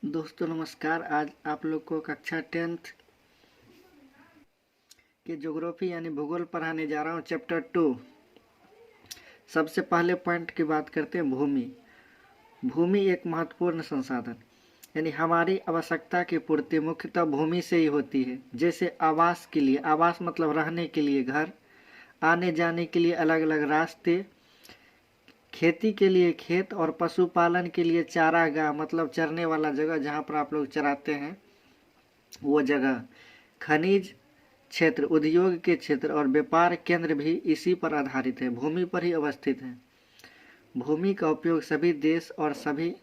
दोस्तों नमस्कार। आज आप लोग को कक्षा 10th के ज्योग्राफी यानी भूगोल पढ़ाने जा रहा हूँ, चैप्टर 2। सबसे पहले पॉइंट की बात करते हैं भूमि। भूमि एक महत्वपूर्ण संसाधन यानी हमारी आवश्यकता की पूर्ति मुख्यतः भूमि से ही होती है। जैसे आवास के लिए, आवास मतलब रहने के लिए घर, आने जाने के लिए अलग अलग रास्ते, खेती के लिए खेत और पशुपालन के लिए चारागाह मतलब चरने वाला जगह जहाँ पर आप लोग चराते हैं वो जगह, खनिज क्षेत्र, उद्योग के क्षेत्र और व्यापार केंद्र भी इसी पर आधारित है, भूमि पर ही अवस्थित है। भूमि का उपयोग सभी देश और सभी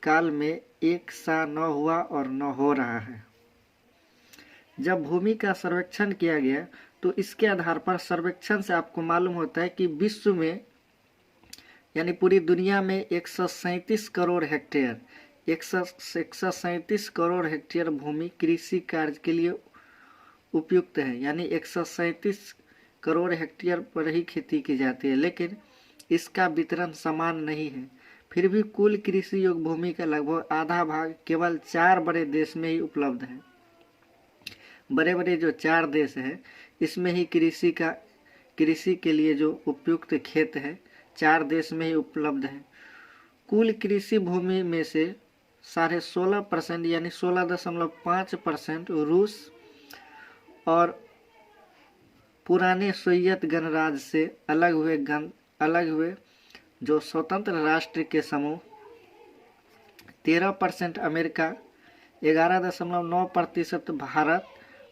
काल में एक सा न हुआ और न हो रहा है। जब भूमि का सर्वेक्षण किया गया तो इसके आधार पर सर्वेक्षण से आपको मालूम होता है कि विश्व में यानी पूरी दुनिया में 137 करोड़ हेक्टेयर 137 करोड़ हेक्टेयर भूमि कृषि कार्य के लिए उपयुक्त है। यानी 137 करोड़ हेक्टेयर पर ही खेती की जाती है, लेकिन इसका वितरण समान नहीं है। फिर भी कुल कृषि योग्य भूमि का लगभग आधा भाग केवल 4 बड़े देश में ही उपलब्ध है। बड़े बड़े जो 4 देश हैं इसमें ही कृषि के लिए जो उपयुक्त खेत है 4 देश में ही उपलब्ध है। कुल कृषि भूमि में से 16.5% यानी 16.5% रूस और पुराने सोवियत गणराज्य से अलग हुए जो स्वतंत्र राष्ट्र के समूह, 13% अमेरिका, 11.9% भारत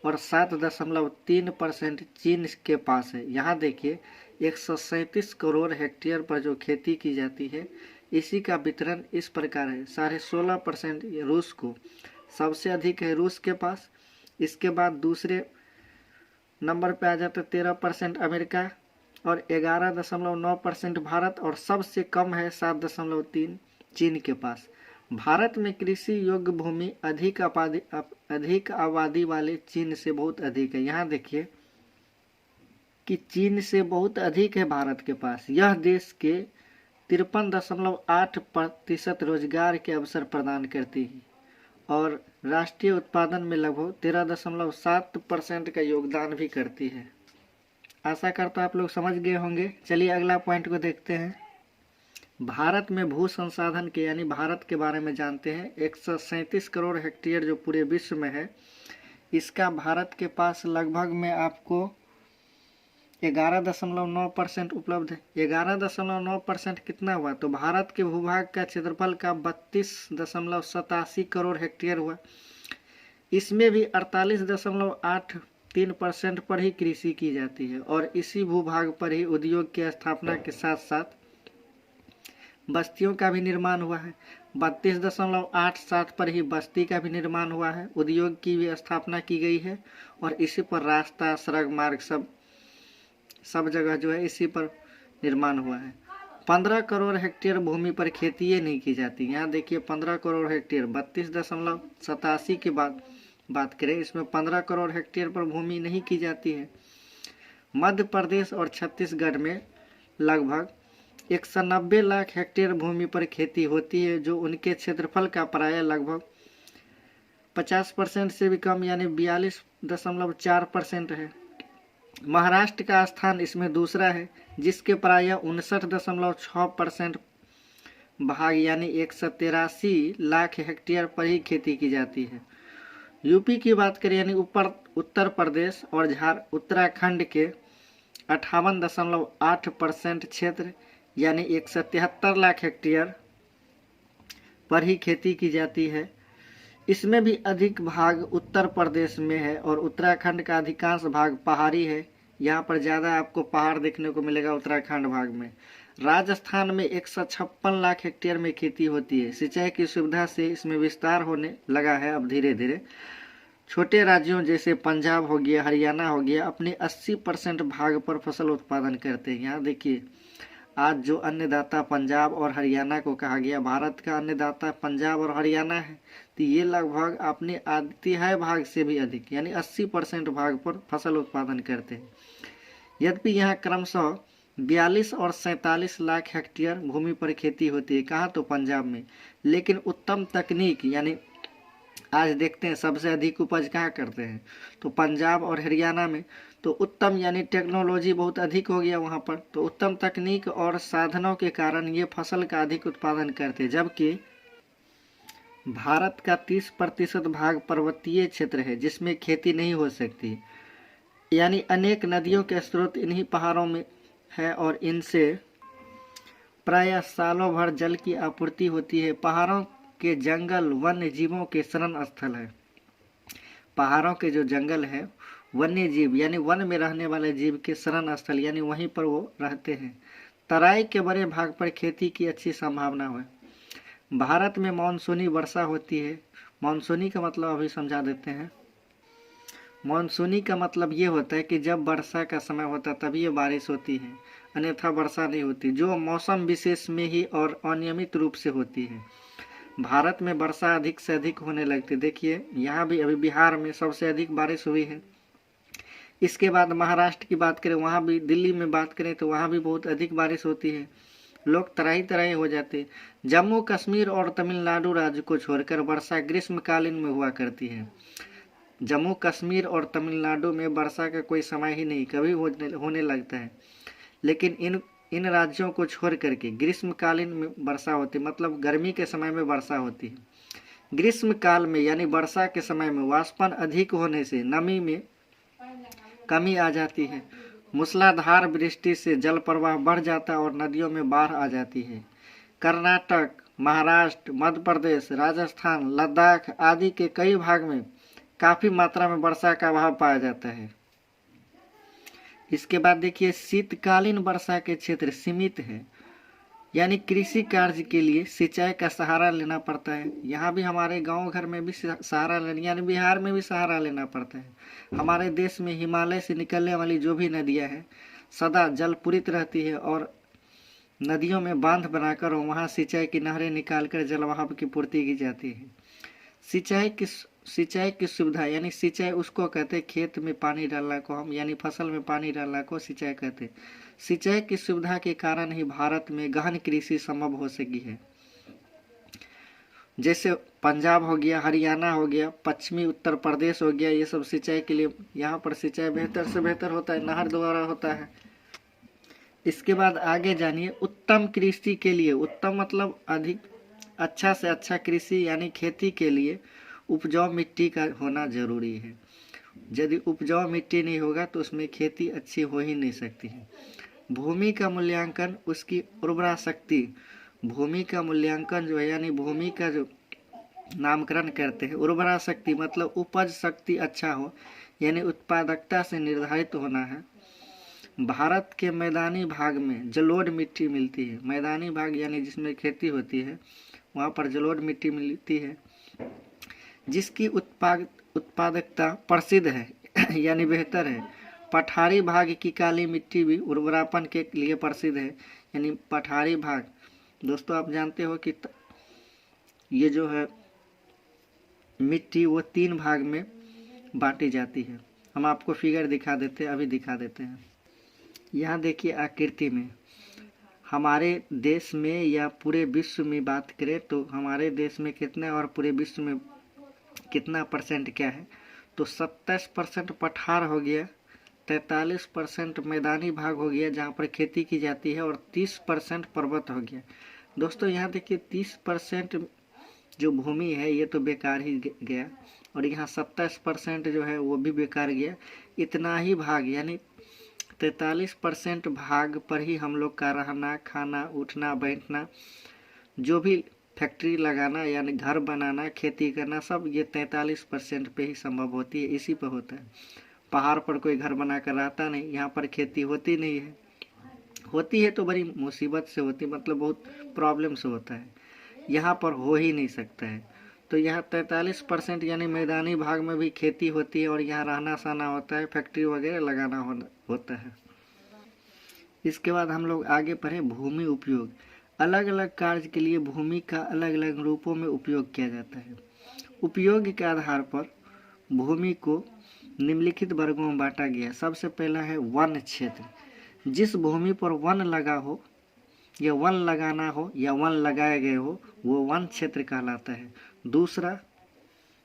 और 7.3% चीन के पास है। यहाँ देखिए 137 करोड़ हेक्टेयर पर जो खेती की जाती है इसी का वितरण इस प्रकार है। 16.5% रूस को, सबसे अधिक है रूस के पास, इसके बाद दूसरे नंबर पे आ जाता है 13% अमेरिका और 11.9% भारत और सबसे कम है 7.3 चीन के पास। भारत में कृषि योग्य भूमि अधिक आबादी वाले चीन से बहुत अधिक है। यहाँ देखिए कि चीन से बहुत अधिक है भारत के पास। यह देश के 53.8% रोजगार के अवसर प्रदान करती है और राष्ट्रीय उत्पादन में लगभग 13.7% का योगदान भी करती है। आशा करता आप लोग समझ गए होंगे। चलिए अगला पॉइंट को देखते हैं। भारत में भू संसाधन के यानी भारत के बारे में जानते हैं। 137 करोड़ हेक्टेयर जो पूरे विश्व में है, इसका भारत के पास लगभग में आपको 11.9% उपलब्ध है। 11.9% कितना हुआ? तो भारत के भूभाग का क्षेत्रफल का 32.87 करोड़ हेक्टेयर हुआ। इसमें भी 48.83% पर ही कृषि की जाती है और इसी भूभाग पर ही उद्योग की स्थापना के साथ साथ बस्तियों का भी निर्माण हुआ है। 32.87 पर ही बस्ती का भी निर्माण हुआ है, उद्योग की भी स्थापना की गई है और इसी पर रास्ता, सड़क मार्ग सब जगह जो है इसी पर निर्माण हुआ है। 15 करोड़ हेक्टेयर भूमि पर खेती नहीं की जाती। यहाँ देखिए 15 करोड़ हेक्टेयर 32.87 के बाद बात करें, इसमें 15 करोड़ हेक्टेयर पर भूमि नहीं की जाती है। मध्य प्रदेश और छत्तीसगढ़ में लगभग 190 लाख हेक्टेयर भूमि पर खेती होती है, जो उनके क्षेत्रफल का प्राय लगभग 50% से भी कम यानी 42.4% है। महाराष्ट्र का स्थान इसमें दूसरा है, जिसके प्राय 59.6% भाग यानी 183 लाख हेक्टेयर पर ही खेती की जाती है। यूपी की बात करें यानी उत्तर प्रदेश और उत्तराखंड के 58.8% क्षेत्र यानी 173 लाख हेक्टेयर पर ही खेती की जाती है। इसमें भी अधिक भाग उत्तर प्रदेश में है और उत्तराखंड का अधिकांश भाग पहाड़ी है। यहाँ पर ज़्यादा आपको पहाड़ देखने को मिलेगा उत्तराखंड भाग में। राजस्थान में 156 लाख हेक्टेयर में खेती होती है। सिंचाई की सुविधा से इसमें विस्तार होने लगा है अब धीरे धीरे। छोटे राज्यों जैसे पंजाब हो गया, हरियाणा हो गया, अपने 80% भाग पर फसल उत्पादन करते हैं। यहाँ देखिए आज जो अन्नदाता पंजाब और हरियाणा को कहा गया, भारत का अन्नदाता पंजाब और हरियाणा है, तो ये लगभग अपने तिहाई भाग से भी अधिक यानी 80% भाग पर फसल उत्पादन करते हैं। यद्यपि यहाँ क्रमशः 42 और 47 लाख हेक्टेयर भूमि पर खेती होती है। कहाँ? तो पंजाब में। लेकिन उत्तम तकनीक यानी आज देखते हैं सबसे अधिक उपज कहाँ करते हैं? तो पंजाब और हरियाणा में। तो उत्तम यानी टेक्नोलॉजी बहुत अधिक हो गया वहाँ पर। तो उत्तम तकनीक और साधनों के कारण ये फसल का अधिक उत्पादन करते हैं। जबकि भारत का 30% भाग पर्वतीय क्षेत्र है जिसमें खेती नहीं हो सकती, यानी अनेक नदियों के स्रोत इन्हीं पहाड़ों में है और इनसे प्रायः सालों भर जल की आपूर्ति होती है। पहाड़ों के जंगल वन्य जीवों के शरण स्थल है। पहाड़ों के जो जंगल है वन्य जीव यानी वन में रहने वाले जीव के शरण स्थल, यानी वहीं पर वो रहते हैं। तराई के बड़े भाग पर खेती की अच्छी संभावना है। भारत में मानसूनी वर्षा होती है। मानसूनी का मतलब अभी समझा देते हैं। मानसूनी का मतलब ये होता है कि जब वर्षा का समय होता है तभी ये बारिश होती है, अन्यथा वर्षा नहीं होती, जो मौसम विशेष में ही और अनियमित रूप से होती है। भारत में वर्षा अधिक से अधिक होने लगती है। देखिए यहाँ भी अभी बिहार में सबसे अधिक बारिश हुई है। इसके बाद महाराष्ट्र की बात करें, वहाँ भी, दिल्ली में बात करें तो वहाँ भी बहुत अधिक बारिश होती है, लोग तराई तराई हो जाते। जम्मू कश्मीर और तमिलनाडु राज्य को छोड़कर वर्षा ग्रीष्मकालीन में हुआ करती है। जम्मू कश्मीर और तमिलनाडु में वर्षा का कोई समय ही नहीं, कभी होने लगता है। लेकिन इन राज्यों को छोड़ करके ग्रीष्मकालीन में वर्षा होती, मतलब गर्मी के समय में वर्षा होती है। ग्रीष्म काल में यानी वर्षा के समय में वाष्पन अधिक होने से नमी में कमी आ जाती है। मूसलाधार वृष्टि से जल प्रवाह बढ़ जाता है और नदियों में बाढ़ आ जाती है। कर्नाटक, महाराष्ट्र, मध्य प्रदेश, राजस्थान, लद्दाख आदि के कई भाग में काफ़ी मात्रा में वर्षा का अभाव पाया जाता है। इसके बाद देखिए शीतकालीन वर्षा के क्षेत्र सीमित है, यानी कृषि कार्य के लिए सिंचाई का सहारा लेना पड़ता है। यहाँ भी हमारे गांव घर में भी सहारा लेना, यानी बिहार में भी सहारा लेना पड़ता है। हमारे देश में हिमालय से निकलने वाली जो भी नदियाँ हैं सदा जल पूरित रहती है और नदियों में बांध बनाकर वहाँ सिंचाई की नहरें निकालकर जलवाहन की पूर्ति की जाती है। सिंचाई की सुविधा यानी सिंचाई उसको कहते हैं, खेत में पानी डालना को हम यानी फसल में पानी डालना को सिंचाई कहते हैं। सिंचाई की सुविधा के कारण ही भारत में गहन कृषि संभव हो सकी है। जैसे पंजाब हो गया, हरियाणा हो गया, पश्चिमी उत्तर प्रदेश हो गया, ये सब सिंचाई के लिए यहाँ पर सिंचाई बेहतर से बेहतर होता है, नहर द्वारा होता है। इसके बाद आगे जानिए उत्तम कृषि के लिए, उत्तम मतलब अधिक, अच्छा से अच्छा कृषि यानी खेती के लिए उपजाऊ मिट्टी का होना जरूरी है। यदि उपजाऊ मिट्टी नहीं होगा तो उसमें खेती अच्छी हो ही नहीं सकती है। भूमि का मूल्यांकन, उसकी उर्वरा शक्ति, भूमि का मूल्यांकन जो है यानी भूमि का जो नामकरण करते हैं, उर्वरा शक्ति मतलब उपज शक्ति अच्छा हो यानी उत्पादकता से निर्धारित होना है। भारत के मैदानी भाग में जलोढ़ मिट्टी मिलती है। मैदानी भाग यानी जिसमें खेती होती है वहाँ पर जलोढ़ मिट्टी मिलती है जिसकी उत्पादकता प्रसिद्ध है यानी बेहतर है। पठारी भाग की काली मिट्टी भी उर्वरापन के लिए प्रसिद्ध है, यानी पठारी भाग। दोस्तों आप जानते हो कि ये जो है मिट्टी वो 3 भाग में बांटी जाती है। हम आपको फिगर दिखा देते हैं, अभी दिखा देते हैं। यहाँ देखिए आकृति में हमारे देश में या पूरे विश्व में बात करें तो हमारे देश में कितना और पूरे विश्व में कितना परसेंट क्या है, तो 27% पठार हो गया, 43% मैदानी भाग हो गया जहाँ पर खेती की जाती है और 30% पर्वत हो गया। दोस्तों यहाँ देखिए 30% जो भूमि है ये तो बेकार ही गया और यहाँ 27% जो है वो भी बेकार गया। इतना ही भाग यानी 43% भाग पर ही हम लोग का रहना, खाना, उठना, बैठना, जो भी फैक्ट्री लगाना यानी घर बनाना, खेती करना, सब ये 43% पे ही संभव होती है, इसी पर होता है। पहाड़ पर कोई घर बना कर रहता नहीं, यहाँ पर खेती होती नहीं है, होती है तो बड़ी मुसीबत से होती है, मतलब बहुत प्रॉब्लम से होता है, यहाँ पर हो ही नहीं सकता है। तो यहाँ 43% यानी मैदानी भाग में भी खेती होती है और यहाँ रहना सहना होता है, फैक्ट्री वगैरह लगाना होता है। इसके बाद हम लोग आगे पढ़े भूमि उपयोग। अलग अलग कार्य के लिए भूमि का अलग अलग रूपों में उपयोग किया जाता है। उपयोग के आधार पर भूमि को निम्नलिखित वर्गों में बांटा गया। सबसे पहला है वन क्षेत्र, जिस भूमि पर वन लगा हो या वन लगाना हो या वन लगाए गए हो वो वन क्षेत्र कहलाता है।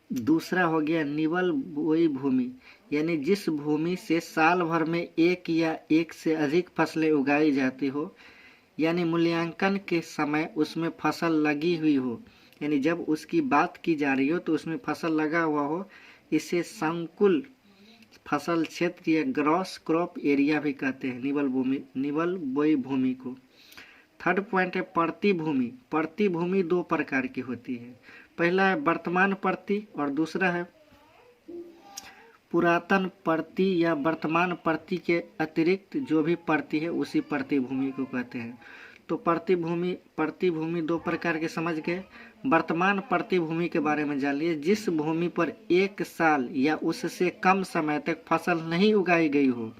दूसरा हो गया निवल बोई भूमि, यानी जिस भूमि से साल भर में एक या एक से अधिक फसलें उगाई जाती हो, यानी मूल्यांकन के समय उसमें फसल लगी हुई हो, यानी जब उसकी बात की जा रही हो तो उसमें फसल लगा हुआ हो, इसे संकुल फसल क्षेत्र या ग्रॉस क्रॉप एरिया भी कहते हैं, निवल बोई भूमि को। थर्ड पॉइंट है परती भूमि। परती भूमि दो प्रकार की होती है, पहला है वर्तमान परती और दूसरा है पुरातन परती या वर्तमान परती के अतिरिक्त जो भी परती है उसी परती भूमि को कहते हैं। तो परती भूमि दो प्रकार के समझ गए। वर्तमान परती भूमि के बारे में जान लिए, जिस भूमि पर एक साल या उससे कम समय तक फसल नहीं उगाई गई हो,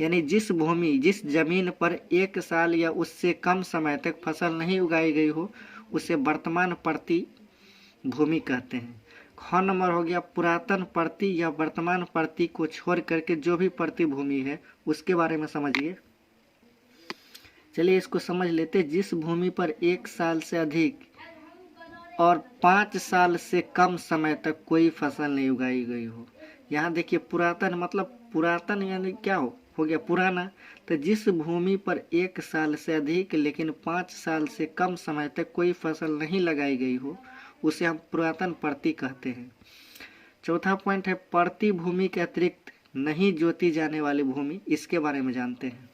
यानी जिस जमीन पर एक साल या उससे कम समय तक फसल नहीं उगाई गई हो उसे वर्तमान परती भूमि कहते हैं। ख नंबर हो गया पुरातन परती या वर्तमान परती को छोड़ करके जो भी परती भूमि है उसके बारे में समझिए। चलिए इसको समझ लेते। जिस भूमि पर एक साल से अधिक और 5 साल से कम समय तक कोई फसल नहीं उगाई गई हो। यहाँ देखिए पुरातन मतलब पुरातन यानी क्या हो गया पुराना। तो जिस भूमि पर एक साल से अधिक लेकिन 5 साल से कम समय तक कोई फसल नहीं लगाई गई हो उसे हम पुरातन परती कहते हैं। चौथा पॉइंट है परती भूमि के अतिरिक्त नहीं जोती जाने वाली भूमि, इसके बारे में जानते हैं।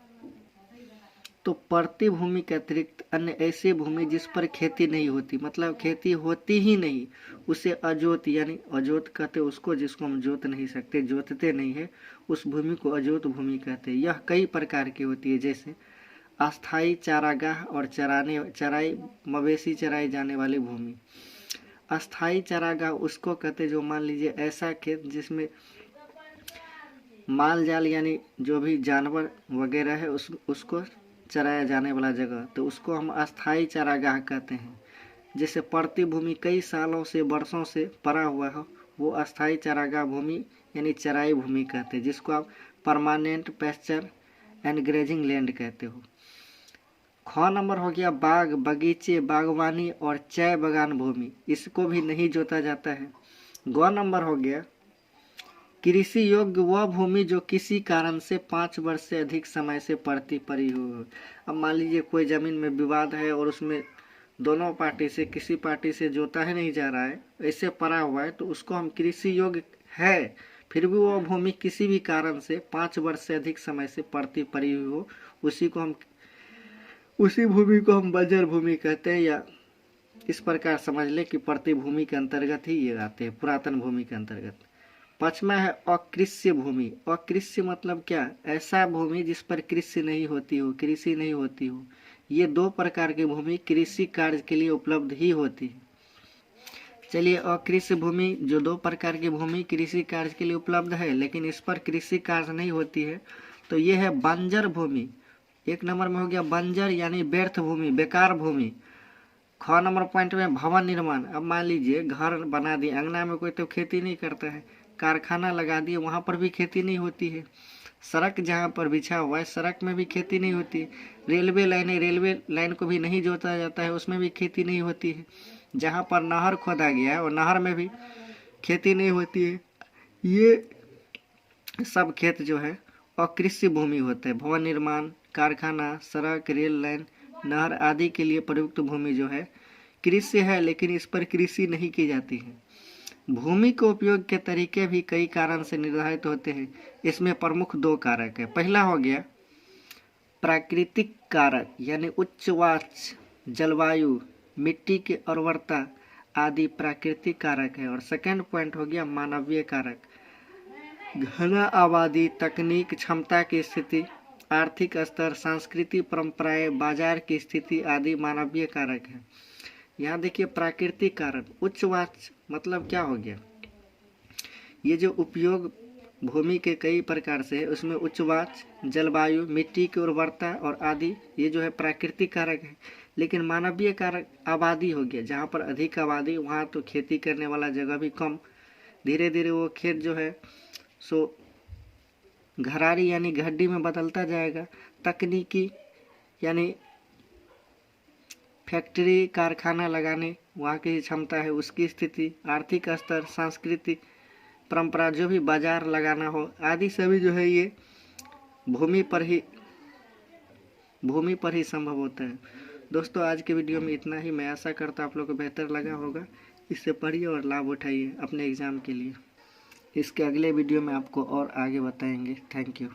तो परती भूमि के अतिरिक्त अन्य ऐसी भूमि जिस पर खेती नहीं होती, मतलब खेती होती ही नहीं, उसे अजोत यानी अजोत कहते उसको जिसको हम जोत नहीं सकते, जोतते नहीं है, उस भूमि को अजोत भूमि कहते हैं। यह कई प्रकार की होती है, जैसे अस्थाई चारागाह और मवेशी चराई जाने वाली भूमि। अस्थाई चारागाह उसको कहते जो मान लीजिए ऐसा खेत जिसमें माल जाल यानी जो भी जानवर वगैरह है उसको चराया जाने वाला जगह, तो उसको हम अस्थाई चारागाह कहते हैं। जैसे परती भूमि कई सालों से वर्षों से पड़ा हुआ हो वो अस्थाई चारागाह भूमि यानी चराई भूमि कहते हैं, जिसको आप permanent pasture and grazing land कहते हो। ख नंबर हो गया बाग बगीचे बागवानी और चाय बागान भूमि, इसको भी नहीं जोता जाता है। ग नंबर हो गया कृषि योग्य वह भूमि जो किसी कारण से 5 वर्ष से अधिक समय से पड़ी हो। अब मान लीजिए कोई जमीन में विवाद है और उसमें दोनों पार्टी से किसी पार्टी से जोता ही नहीं जा रहा है, ऐसे पड़ा हुआ है, तो उसको हम कृषि योग्य है फिर भी वह भूमि किसी भी कारण से 5 वर्ष से अधिक समय से पड़ी हुई हो, उसी भूमि को हम बंजर भूमि कहते हैं। या इस प्रकार समझ ले कि परती भूमि के अंतर्गत ही ये आते हैं, पुरातन भूमि के अंतर्गत। पांचवा है अकृष्य भूमि। अकृष्य मतलब क्या, ऐसा भूमि जिस पर कृषि नहीं होती हो। ये दो प्रकार की भूमि कृषि कार्य के लिए उपलब्ध ही होती है। चलिए अकृष्य भूमि जो दो प्रकार की भूमि कृषि कार्य के लिए उपलब्ध है लेकिन इस पर कृषि कार्य नहीं होती है, तो ये है बंजर भूमि। एक नंबर में हो गया बंजर यानी व्यर्थ भूमि, बेकार भूमि। ख नंबर पॉइंट में भवन निर्माण। अब मान लीजिए घर बना दिए, अंगना में कोई तो खेती नहीं करता है, कारखाना लगा दिए, वहाँ पर भी खेती नहीं होती है। सड़क जहाँ पर बिछा हुआ है सड़क में भी खेती नहीं होती है। रेलवे लाइन को भी नहीं जोता जाता है, उसमें भी खेती नहीं होती है। जहाँ पर नहर खोदा गया है और नहर में भी खेती नहीं होती है। ये सब खेत जो है अकृषि भूमि होते हैं। भवन निर्माण, कारखाना, सड़क, रेल लाइन, नहर आदि के लिए प्रयुक्त भूमि जो है कृषि है लेकिन इस पर कृषि नहीं की जाती है। भूमि के उपयोग के तरीके भी कई कारण से निर्धारित होते हैं। इसमें प्रमुख 2 कारक है। पहला हो गया प्राकृतिक कारक यानी उच्च वाच, जलवायु, मिट्टी की उर्वरता आदि प्राकृतिक कारक है। और सेकंड पॉइंट हो गया मानवीय कारक, घना आबादी, तकनीक, क्षमता की स्थिति, आर्थिक स्तर, संस्कृति, परंपराएं, बाजार की स्थिति आदि मानवीय कारक है। यहाँ देखिए प्राकृतिक कारक उच्च वाच मतलब क्या हो गया, ये जो उपयोग भूमि के कई प्रकार से है उसमें उच्च वाच, जलवायु, मिट्टी की उर्वरता और आदि ये जो है प्राकृतिक कारक है। लेकिन मानवीय कारक आबादी हो गया, जहाँ पर अधिक आबादी वहाँ तो खेती करने वाला जगह भी कम, धीरे धीरे वो खेत जो है सो घरारी यानी गड्ढी में बदलता जाएगा। तकनीकी यानी फैक्ट्री कारखाना लगाने वहाँ की क्षमता है, उसकी स्थिति, आर्थिक स्तर, सांस्कृतिक परंपरा, जो भी बाजार लगाना हो आदि सभी जो है ये भूमि पर ही संभव होता है। दोस्तों आज के वीडियो में इतना ही। मैं आशा करता हूँ आप लोग को बेहतर लगा होगा। इससे पढ़िए और लाभ उठाइए अपने एग्ज़ाम के लिए। इसके अगले वीडियो में आपको और आगे बताएंगे। Thank you.